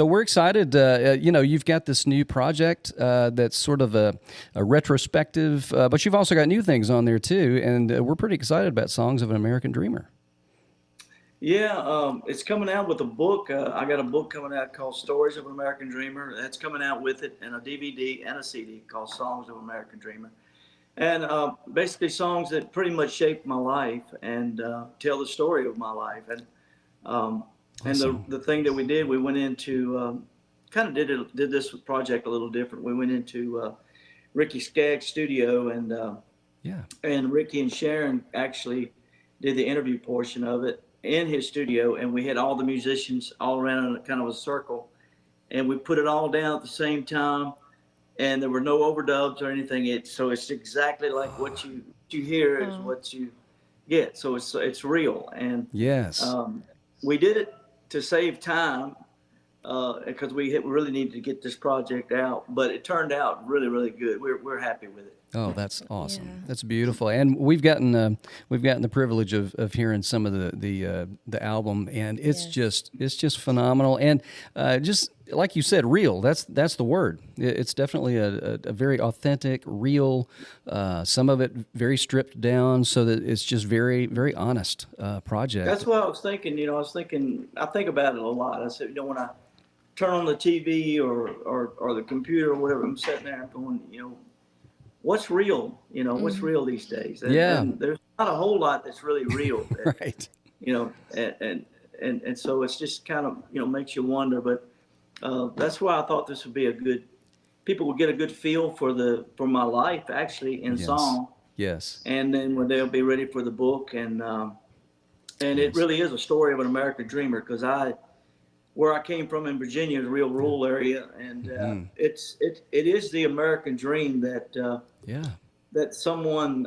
So we're excited. You've got this new project that's sort of a retrospective, but you've also got new things on there too, and we're pretty excited about Songs of an American Dreamer. Yeah, it's coming out with a book. I got a book coming out called Stories of an American Dreamer. That's coming out with it, and a DVD and a CD called Songs of an American Dreamer. And basically songs that pretty much shaped my life and tell the story of my life. Um, and Awesome. the thing that we did, we went into kind of did this project a little different. We went into Ricky Skaggs' studio, Yeah. and Ricky and Sharon actually did the interview portion of it in his studio, and we had all the musicians all around in a kind of a circle, and we put it all down at the same time, and there were no overdubs or anything. So it's exactly like what you hear is Oh, what you get. So it's real, and Yes. um, we did it to save time because we really needed to get this project out. But it turned out really, really good. We're happy with it. Oh, that's awesome. yeah. That's beautiful. And we've gotten the privilege of hearing some of the album, and Yes. it's just phenomenal. And just like you said, real. That's the word. It's definitely a very authentic, real. Some of it very stripped down, so that it's just very very honest project. That's what I was thinking. I think about it a lot. I said, when I turn on the TV or the computer or whatever, I'm sitting there going, what's real? What's Hmm. real these days? And, Yeah. and there's not a whole lot that's really real. That, Right. you know, and, and and so it's just kind of makes you wonder. But that's why I thought this would be a good. People would get a good feel for my life actually in Yes. song, Yes. and then when they'll be ready for the book, and it Yes. really is a story of an American dreamer because where I came from in Virginia is a real rural area, and Hmm. it is the American dream Yeah. that someone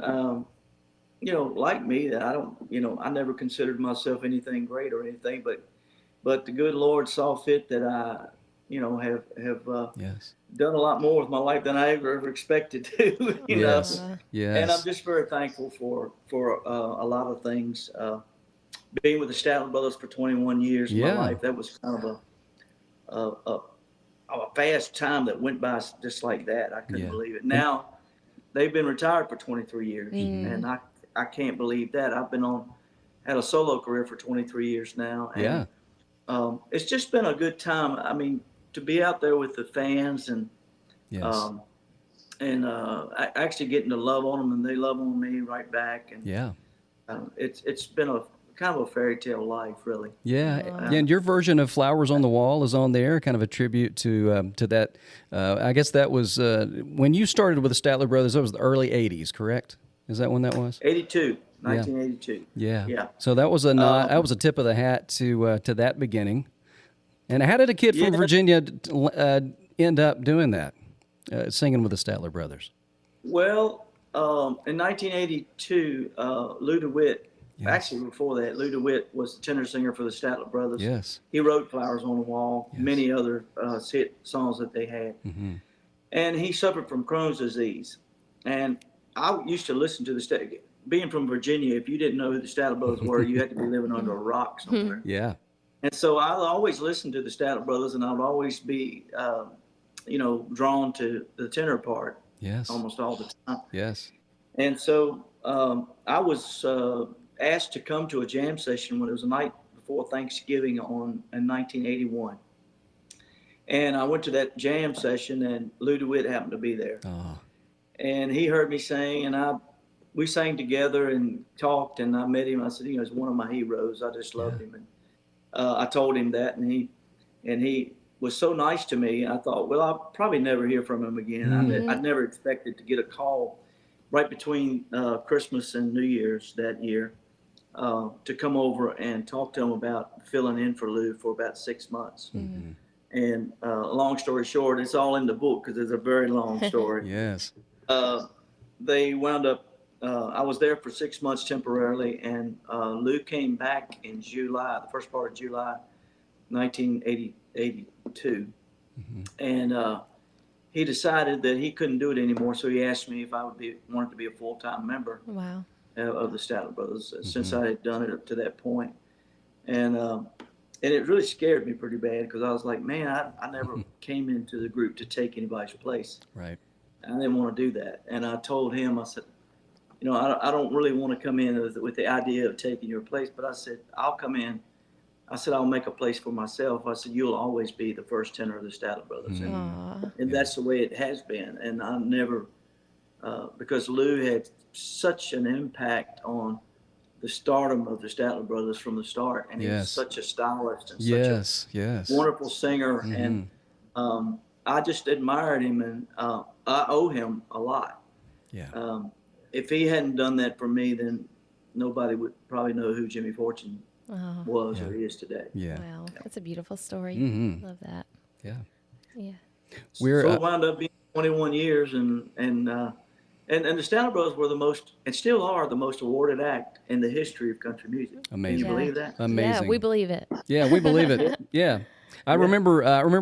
like me, that I don't, I never considered myself anything great or anything, but the good Lord saw fit that I have Yes. done a lot more with my life than I ever expected to, Yes. Uh, and I'm Yes. just very thankful for a lot of things. Being with the Statler Brothers for 21 years of my Yeah. life, that was kind of a, a, a fast time that went by just like that. I couldn't Yeah. believe it. And Now they've been retired for 23 years, hmm and I can't believe that. I've been had a solo career for 23 years now, and yeah. it's just been a good time. I mean, to be out there with the fans Yes. um, and actually getting to love on them, and they love on me right back, and Yeah. it's been a kind of a fairy tale life, really. Yeah, oh, yeah, and your version of "Flowers on the Wall" is on there, kind of a tribute to that. I guess that was when you started with the Statler Brothers. That was the early '80s, correct? Is that when that was? 82, Yeah, 1982. yeah. Yeah. So that was that Um, was a tip of the hat to that beginning. And how did a kid yeah. from Virginia end up doing that, singing with the Statler Brothers? Well, in 1982, Lou DeWitt, Yes, actually before that, Lou DeWitt was the tenor singer for the Statler Brothers. yes, He wrote Flowers on the Wall, yes. many other hit songs that they had. Hmm. And he suffered from Crohn's disease. And I used to listen to the Statler. Being from Virginia, if you didn't know who the Statler Brothers were, you had to be living under a rock somewhere. Yeah. And so I always listened to the Statler Brothers, and I would always be, drawn to the tenor part Yes. almost all the time. Yes. And so I was asked to come to a jam session when it was the night before Thanksgiving in 1981. And I went to that jam session, and Lou DeWitt happened to be there. Oh, And he heard me sing, and we sang together and talked. And I met him. I said, he's one of my heroes. I just yeah. loved him. And I told him that, and he was so nice to me. I thought, well, I'll probably never hear from him again. Mm. I'd never expected to get a call right between Christmas and New Year's that year to come over and talk to him about filling in for Lou for about 6 months. Hmm. And long story short, it's all in the book because it's a very long story. Yes. Uh, they wound up. I was there for 6 months temporarily, and Lou came back in July, the first part of July, 1982, Hmm. and he decided that he couldn't do it anymore. So he asked me if I wanted to be a full-time member wow. of the Statler Brothers since Hmm. I had done it up to that point. And and it really scared me pretty bad because I was like, man, I never came into the group to take anybody's place. Right. I didn't want to do that. And I told him, I said, I don't really want to come in with the idea of taking your place, but I said, I'll come in. I said, I'll make a place for myself. I said, you'll always be the first tenor of the Statler Brothers. And that's the way it has been. And I never, because Lou had such an impact on the stardom of the Statler Brothers from the start. And he was such a stylist and such a wonderful singer. And I just admired him, and I owe him a lot. Yeah. If he hadn't done that for me, then nobody would probably know who Jimmy Fortune was or is today. Yeah. Wow, that's a beautiful story. Love that. Yeah. Yeah. So it wound up being 21 years, and the Statler Brothers were the most, and still are, the most awarded act in the history of country music. Amazing. Can you believe that? Amazing. Yeah, we believe it. Yeah, we believe it. Yeah. I remember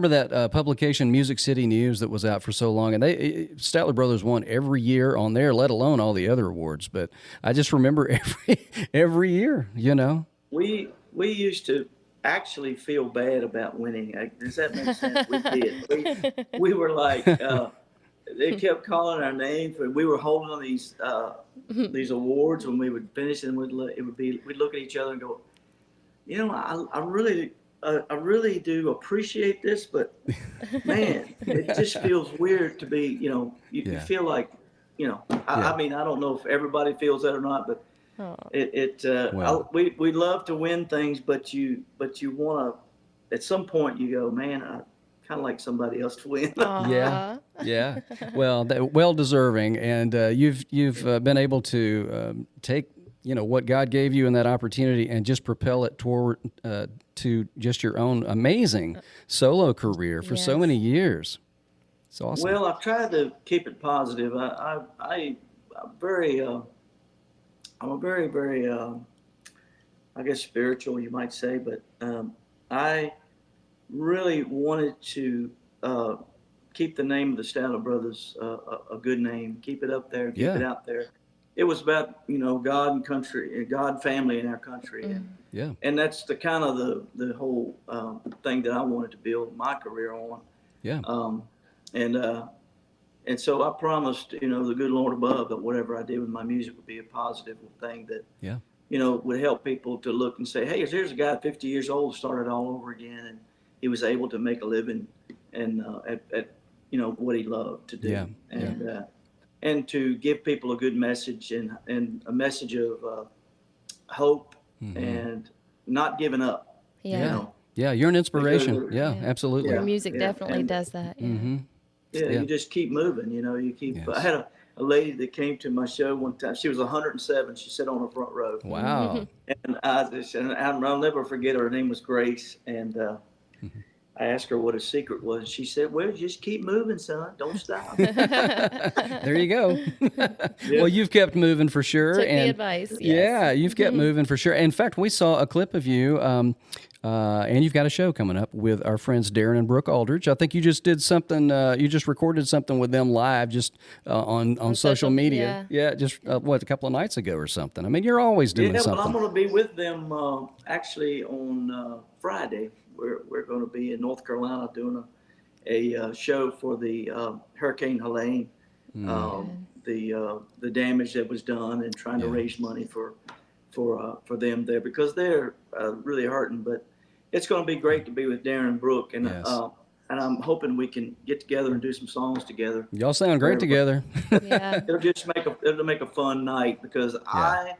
that publication, Music City News, that was out for so long, and Statler Brothers won every year on there, let alone all the other awards. But I just remember every year, We used to actually feel bad about winning. Does that make sense? We did. We were like, they kept calling our names. We were holding these awards when we would finish, and we'd look at each other and go, I really do appreciate this, but man, it just feels weird to be, you feel like, I mean, I don't know if everybody feels that or not, but we love to win things, but you want to, at some point you go, man, I kind of like somebody else to win. Yeah. Well, well deserving, and you've been able to take what God gave you in that opportunity and just propel it toward to just your own amazing solo career for so many years. It's awesome. Well, I've tried to keep it positive. I'm a very, I guess, spiritual, you might say, but I really wanted to keep the name of the Statler Brothers a good name, keep it up there, keep it out there. It was about, God and country, God, family in our country. And that's the kind of the whole thing that I wanted to build my career on. Yeah. And so I promised, the good Lord above, that whatever I did with my music would be a positive thing that, would help people to look and say, hey, here's a guy 50 years old, started all over again, and he was able to make a living and at what he loved to do. And to give people a good message and a message of hope and not giving up. Yeah. Yeah, you're an inspiration. Absolutely. Your music definitely does that. You just keep moving. You keep. I had a lady that came to my show one time. She was 107. She sat on the front row. Wow. And I'll never forget her. Her name was Grace, and I asked her what her secret was. She said, well, just keep moving, son. Don't stop. There you go. Well, you've kept moving for sure. Took the advice. Yes. Yeah, you've kept moving for sure. In fact, we saw a clip of you, and you've got a show coming up with our friends Darren and Brooke Aldridge. I think you just did something, you just recorded something with them live just on social media. Yeah, just a couple of nights ago or something. I mean, you're always doing something. Well, I'm going to be with them actually on Friday. We're going to be in North Carolina doing a show for the Hurricane Helene, the damage that was done, and trying to raise money for them there because they're really hurting. But it's going to be great to be with Darren and Brooke, and I'm hoping we can get together and do some songs together. Y'all sound great together. It'll just make a fun night because I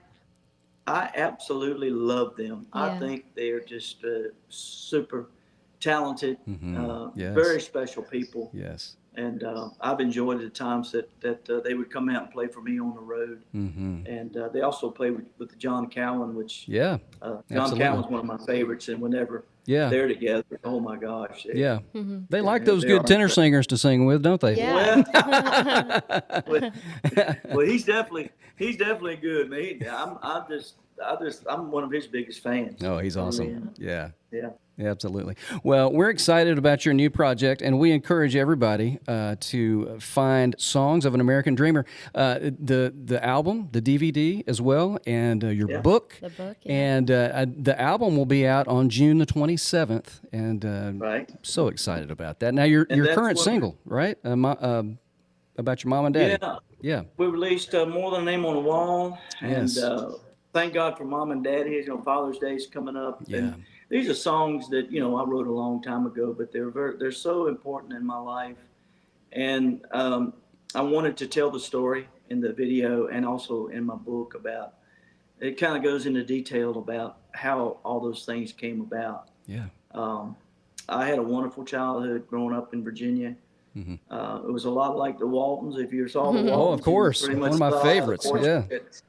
absolutely love them. I think they're just super talented, very special people. Yes. And I've enjoyed the times that they would come out and play for me on the road. And they also play with John Cowan, which John Cowan's one of my favorites. And whenever they're together, oh my gosh. They like those good tenor singers to sing with, don't they? Yeah. Well, he's definitely good, man. I'm one of his biggest fans. Oh, he's I really awesome. am. Yeah. Yeah. Yeah, absolutely. Well, we're excited about your new project, and we encourage everybody to find "Songs of an American Dreamer," the album, the DVD as well, and your Yeah. book. The book, yeah. And the album will be out on June the 27th, and Right. so excited about that. Now, your And that's current what. single, right? About your mom and daddy. Yeah. Yeah. We released More Than a Name on the Wall, and Yes. thank God for Mom and Daddy. Father's Day is coming up, Yeah. and these are songs that I wrote a long time ago, but they're so important in my life, and I wanted to tell the story in the video and also in my book about. It kind of goes into detail about how all those things came about. Yeah. Um, I had a wonderful childhood growing up in Virginia. Hmm. It was a lot like the Waltons. If you saw the Oh, of Waltons, you course. pretty One much of my saw the favorites. Yeah. portrait.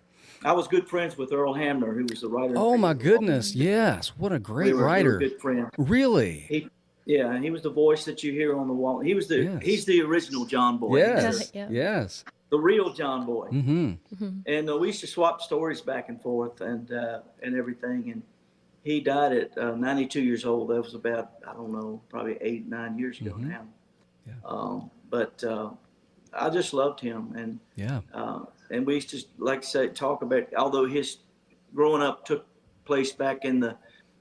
I was good friends with Earl Hamner, who was the writer and Oh creator my of the Waltons. goodness. Yes. What a We great were writer. good friends. Really? He, yeah, he was the voice that you hear on the wall. Yes. He's the original John Boy. Yes. Yeah. Yes. The real John Boy. Mm-hmm. And we used to swap stories back and forth and everything. And he died at 92 years old. That was about, I don't know, probably 8, 9 years ago Mm-hmm. now. Yeah. But I just loved him, Yeah. and we used to, like I say, talk about. Although his growing up took place back in the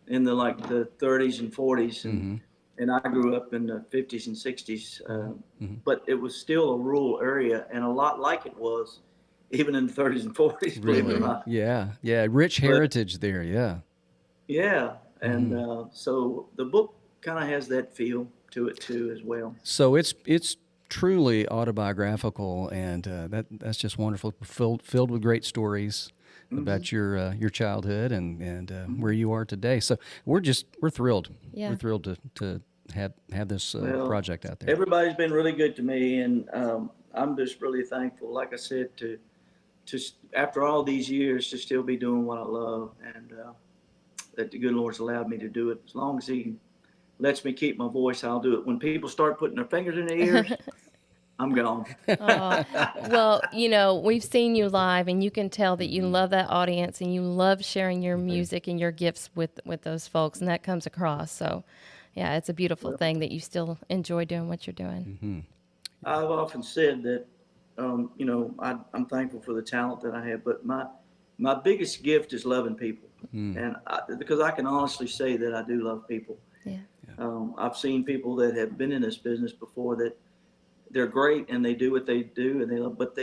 like the 30s and 40s, Mm-hmm. and I grew up in the 50s and 60s, Mm-hmm. but it was still a rural area, and a lot like it was even in the 30s and 40s, believe it or Really? not. Yeah. Yeah. Rich But heritage there. Yeah. yeah, and Mm-hmm. so the book kind of has that feel to it too as well. So it's truly autobiographical, and that's just wonderful. Filled with great stories about your childhood and where you are today. So we're thrilled. Yeah. We're thrilled to have this Well, project out there. everybody's been really good to me, and I'm just really thankful. Like I said, to after all these years, to still be doing what I love, and that the good Lord's allowed me to do it. As long as He lets me keep my voice, I'll do it. When people start putting their fingers in their ears, I'm gone. Oh, well, we've seen you live, and you can tell that you love that audience and you love sharing your music and your gifts with those folks, and that comes across. So, yeah, it's a beautiful thing that you still enjoy doing what you're doing. Mm-hmm. I've often said that, I'm thankful for the talent that I have, but my biggest gift is loving people, and because I can honestly say that I do love people. Yeah. I've seen people that have been in this business before that they're great and they do what they do and they love, but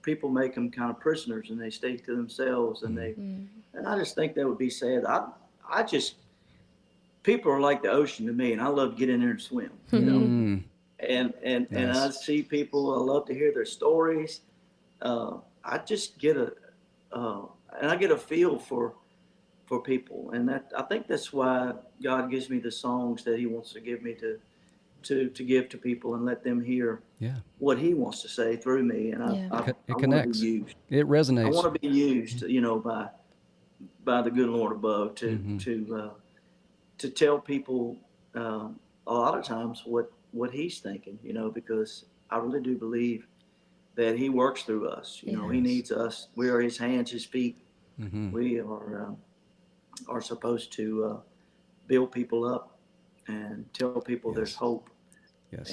people make them kind of prisoners and they stay to themselves and and I just think that would be sad. I just people are like the ocean to me, and I love to get in there and swim. And Nice. I see people. I love to hear their stories. I just get and I get a feel for people, and that I think that's why God gives me the songs that He wants to give me to give to people and let them hear Yeah. what He wants to say through me. And Yeah. It I want to connects. be used. It I resonates. want to be used, by the good Lord above to tell people a lot of times what He's thinking, because I really do believe that He works through us. He Yes. needs us. We are His hands, His feet. Mm-hmm. We are supposed to build people up and tell people there's Yes. hope Yes.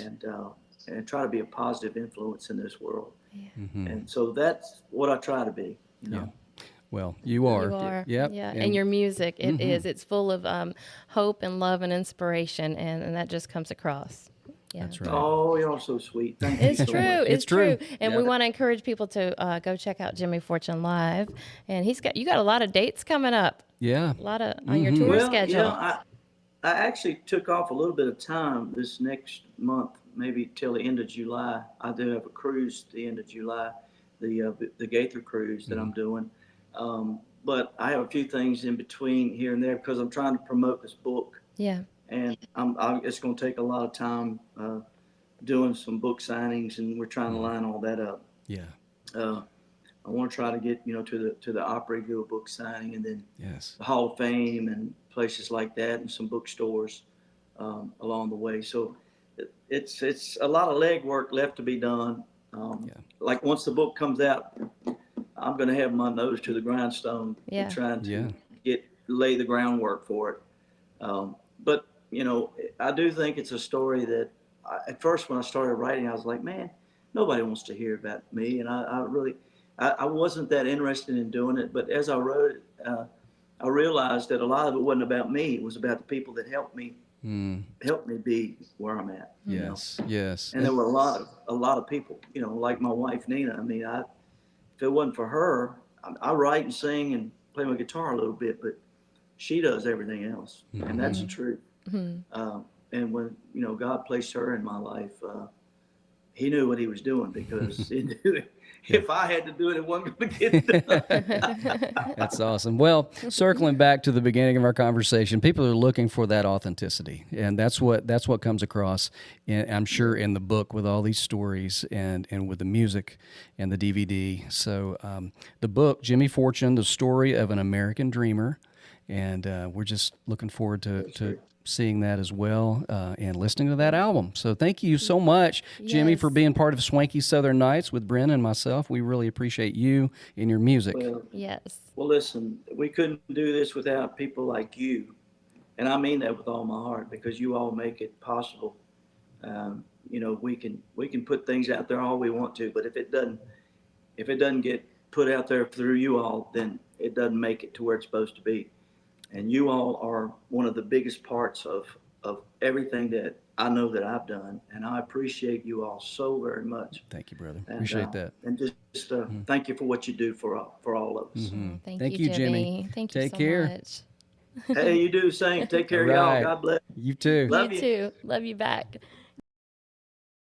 and try to be a positive influence in this world. Mm-hmm. And so that's what I try to be. Yeah. Well, you are. You are. Yep. Yeah. And your music, it Mhm. is. It's full of hope and love and inspiration, and that just comes across. Yeah. That's right. Oh, y'all are so sweet. Thank you It's so true. much. It's true. true. And we Yeah. want to encourage people to go check out Jimmy Fortune live. And you got a lot of dates coming up. Yeah. A lot of on your Mhm. tour Well, schedule. I actually took off a little bit of time this next month, maybe till the end of July. I do have a cruise the end of July, the Gaither cruise that I'm doing. But I have a few things in between here and there because I'm trying to promote this book, Yeah. and it's going to take a lot of time doing some book signings, and we're trying to line all that up. Yeah. I want to try to get to the Opry do a book signing, and then Yes. the Hall of Fame and places like that, and some bookstores along the way. So it's a lot of legwork left to be done. Yeah. Like once the book comes out, I'm going to have my nose to the grindstone Yeah. and trying Yeah. to lay the groundwork for it. But I do think it's a story that at first when I started writing, I was like, man, nobody wants to hear about me, and I wasn't that interested in doing it. But as I wrote it, I realized that a lot of it wasn't about me; it was about the people that helped me be where I'm at. Yes. Yes. And there were a lot of people, like my wife Nina. I mean, if it wasn't for her, I write and sing and play my guitar a little bit, but she does everything else, and that's the truth. And when God placed her in my life, He knew what He was doing, because He knew if I had to do it, it wasn't going to get done. That's awesome. Well, circling back to the beginning of our conversation, people are looking for that authenticity, and that's what comes across. I'm sure in the book with all these stories and with the music and the DVD. So the book, Jimmy Fortune: The Story of an American Dreamer, and we're just looking forward to seeing that as well and listening to that album. So thank you so much, Jimmy, for being part of Swanky Southern Nights with Bren and myself. We really appreciate you and your music. Yes. Well, listen, we couldn't do this without people like you, and I mean that with all my heart, because you all make it possible. We can put things out there all we want to, but if it doesn't get put out there through you all, then it doesn't make it to where it's supposed to be. And you all are one of the biggest parts of everything that I know that I've done, and I appreciate you all so very much. Thank you, brother. And, Appreciate that. And just thank you for what you do for all of us. Thank you, Jimmy. Thank you Take so care. much. Hey, you do the same. Take care, All right. y'all. God bless. You too. Love You you. too. Love you back.